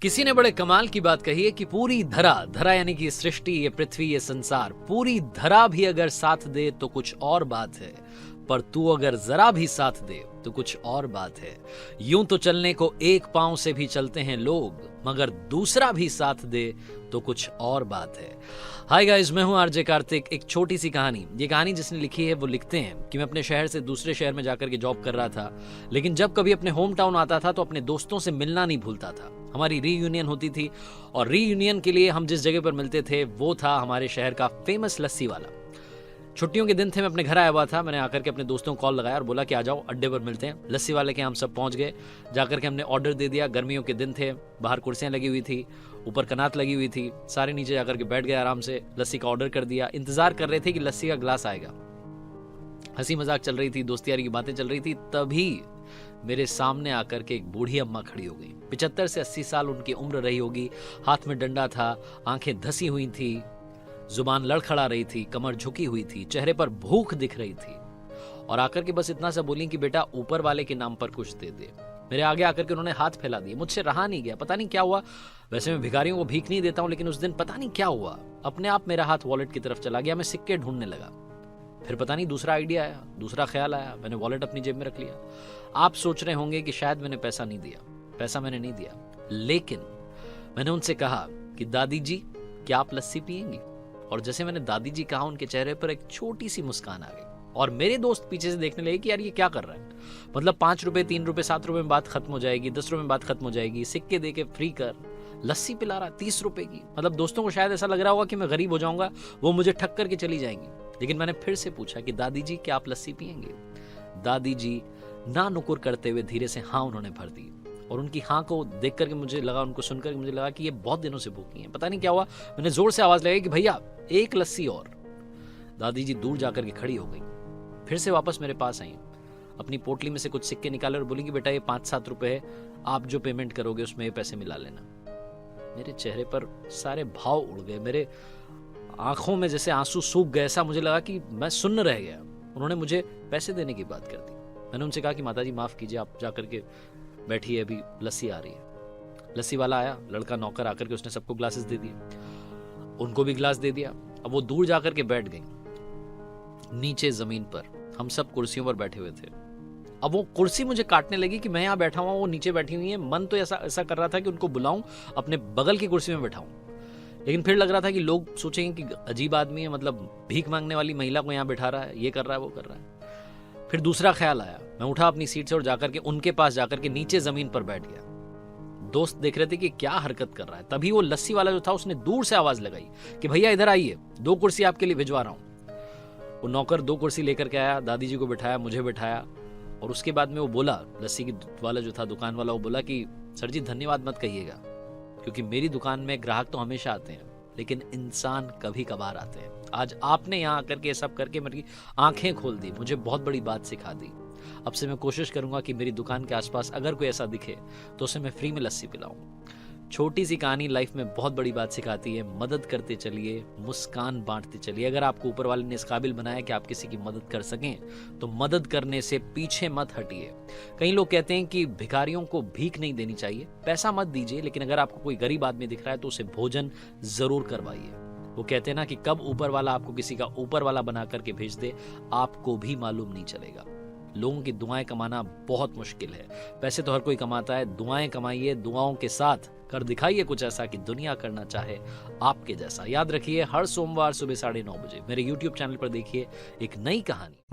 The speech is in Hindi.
किसी ने बड़े कमाल की बात कही है कि पूरी धरा धरा यानी कि सृष्टि, ये पृथ्वी, ये संसार, पूरी धरा भी अगर साथ दे तो कुछ और बात है, पर तू अगर जरा भी साथ दे तो कुछ और बात है। यूं तो चलने को एक पांव से भी चलते हैं लोग, मगर दूसरा भी साथ दे तो कुछ और बात है। हाय गाइस, मैं हूं आरजे कार्तिक। एक छोटी सी कहानी, ये कहानी जिसने लिखी है वो लिखते हैं कि मैं अपने शहर से दूसरे शहर में जाकर के जॉब कर रहा था, लेकिन जब कभी अपने होम टाउन आता था तो अपने दोस्तों से मिलना नहीं भूलता था। हमारी रीयूनियन होती थी और रीयूनियन के लिए हम जिस जगह पर मिलते थे वो था हमारे शहर का फेमस लस्सी वाला। छुट्टियों के दिन थे, मैं अपने घर आया हुआ था। मैंने आकर के अपने दोस्तों को कॉल लगाया और बोला कि आ जाओ अड्डे पर मिलते हैं। लस्सी वाले के हम सब पहुंच गए। जाकर के हमने ऑर्डर दे दिया। गर्मियों के दिन थे, बाहर कुर्सियां लगी हुई थी, ऊपर कनात लगी हुई थी। सारे नीचे जाकर के बैठ गए आराम से। लस्सी का ऑर्डर कर दिया। इंतजार कर रहे थे कि लस्सी का ग्लास आएगा। हंसी मजाक चल रही थी, दोस्ती यारी की बातें चल रही थी। तभी मेरे सामने आकर के एक बूढ़ी अम्मा खड़ी हो गई। 75 से 80 साल उनकी उम्र रही होगी। हाथ में डंडा था, आंखें धसी हुई थी, जुबान लड़खड़ा रही थी, कमर झुकी हुई थी, चेहरे पर भूख दिख रही थी और आकर के बस इतना सा बोली कि बेटा ऊपर वाले के नाम पर कुछ दे दे। मेरे आगे आकर के उन्होंने हाथ फैला दिए। मुझसे रहा नहीं गया, पता नहीं क्या हुआ। वैसे मैं भिखारियों को भीख नहीं देता हूं, लेकिन उस दिन पता नहीं क्या हुआ, अपने आप मेरा हाथ वॉलेट की तरफ चला गया। मैं सिक्के ढूंढने लगा। फिर पता नहीं दूसरा आइडिया आया, दूसरा ख्याल आया, मैंने वॉलेट अपनी जेब में रख लिया। आप सोच रहे होंगे कि शायद मैंने पैसा नहीं दिया। पैसा मैंने नहीं दिया, लेकिन मैंने उनसे कहा कि दादी जी, क्या आप लस्सी पियेंगी? और जैसे मैंने दादी जी कहा, उनके चेहरे पर एक छोटी सी मुस्कान आ गई और मेरे दोस्त पीछे से देखने लगे कि यार ये क्या कर रहा है। मतलब 5 रुपए, 3 रुपए, 7 रुपए में बात खत्म हो जाएगी, 10 रुपए में बात खत्म हो जाएगी। सिक्के दे के फ्री कर, लस्सी पिला रहा 30 रुपए की। मतलब दोस्तों को शायद ऐसा लग रहा होगा कि मैं गरीब हो जाऊंगा, वो मुझे ठग करके चली जाएंगी। लेकिन मैंने फिर से पूछा कि दादी जी, क्या आप लस्सी पियेंगे? दादी जी ना नुकुर करते हुए धीरे से हाँ उन्होंने भर दी। और उनकी हाँ को देख करके मुझे लगा, उनको सुनकर मुझे लगा कि ये बहुत दिनों से भूखी हैं। पता नहीं क्या हुआ, मैंने जोर से आवाज लगाई कि भैया एक लस्सी और। दादी जी दूर जाकर के खड़ी हो गई, फिर से वापस मेरे पास आई, अपनी पोटली में से कुछ सिक्के निकाले और बोली कि बेटा ये 5-7 रुपए है, आप जो पेमेंट करोगे उसमें ये पैसे मिला लेना। मेरे चेहरे पर सारे भाव उड़ गए, मेरे आंखों में जैसे आंसू सूख गए। ऐसा मुझे लगा कि मैं सुन्न रह गया। उन्होंने मुझे पैसे देने की बात कर दी। मैंने उनसे कहा कि माता जी माफ कीजिए, आप जाकर के बैठिए, अभी लस्सी आ रही है। लस्सी वाला आया, लड़का नौकर आकर के उसने सबको ग्लासेस दे दिए, उनको भी ग्लास दे दिया। अब वो दूर जाकर के बैठ गई नीचे जमीन पर। हम सब कुर्सियों पर बैठे हुए थे। अब वो कुर्सी मुझे काटने लगी कि मैं यहाँ बैठा हुआ, वो नीचे बैठी हुई है। मन तो ऐसा कर रहा था कि उनको बुलाऊं, अपने बगल की कुर्सी में बैठाऊं, लेकिन फिर लग रहा था कि लोग सोचेंगे कि अजीब आदमी है, मतलब भीख मांगने वाली महिला को यहाँ बैठा रहा है, ये कर रहा है, वो कर रहा है। फिर दूसरा ख्याल आया, मैं उठा अपनी सीट से और जाकर के उनके पास जाकर के नीचे जमीन पर बैठ गया। दोस्त देख रहे थे कि क्या हरकत कर रहा है। तभी वो लस्सी वाला जो था उसने दूर से आवाज लगाई कि भैया इधर आइए, 2 कुर्सी आपके लिए भिजवा रहा हूं। वो नौकर 2 कुर्सी लेकर के आया, दादी जी को बिठाया, मुझे बिठाया और उसके बाद में वो बोला, लस्सी की वाला जो था, दुकान वाला, वो बोला कि सर जी धन्यवाद मत कहिएगा, क्योंकि मेरी दुकान में ग्राहक तो हमेशा आते हैं, लेकिन इंसान कभी कभार आते हैं। आज आपने यहाँ आकर के सब करके मेरी आंखें खोल दी, मुझे बहुत बड़ी बात सिखा दी। अब से मैं कोशिश करूंगा कि मेरी दुकान के आसपास अगर कोई ऐसा दिखे तो उसे मैं फ्री में लस्सी पिलाऊं। छोटी सी कहानी लाइफ में बहुत बड़ी बात सिखाती है। मदद करते चलिए, मुस्कान बांटते चलिए। अगर आपको ऊपर वाले ने इस काबिल बनाया कि आप किसी की मदद कर सकें तो मदद करने से पीछे मत हटिए। कई लोग कहते हैं कि भिखारियों को भीख नहीं देनी चाहिए, पैसा मत दीजिए, लेकिन अगर आपको कोई गरीब आदमी दिख रहा है तो उसे भोजन जरूर करवाइए। वो कहते हैं ना कि कब ऊपर वाला आपको किसी का ऊपर वाला बना करके भेज दे, आपको भी मालूम नहीं चलेगा। लोगों की दुआएं कमाना बहुत मुश्किल है। पैसे तो हर कोई कमाता है, दुआएं कमाइए, दुआओं के साथ कर दिखाइए कुछ ऐसा कि दुनिया करना चाहे आपके जैसा। याद रखिए, हर सोमवार सुबह 9:30 बजे मेरे YouTube चैनल पर देखिए एक नई कहानी।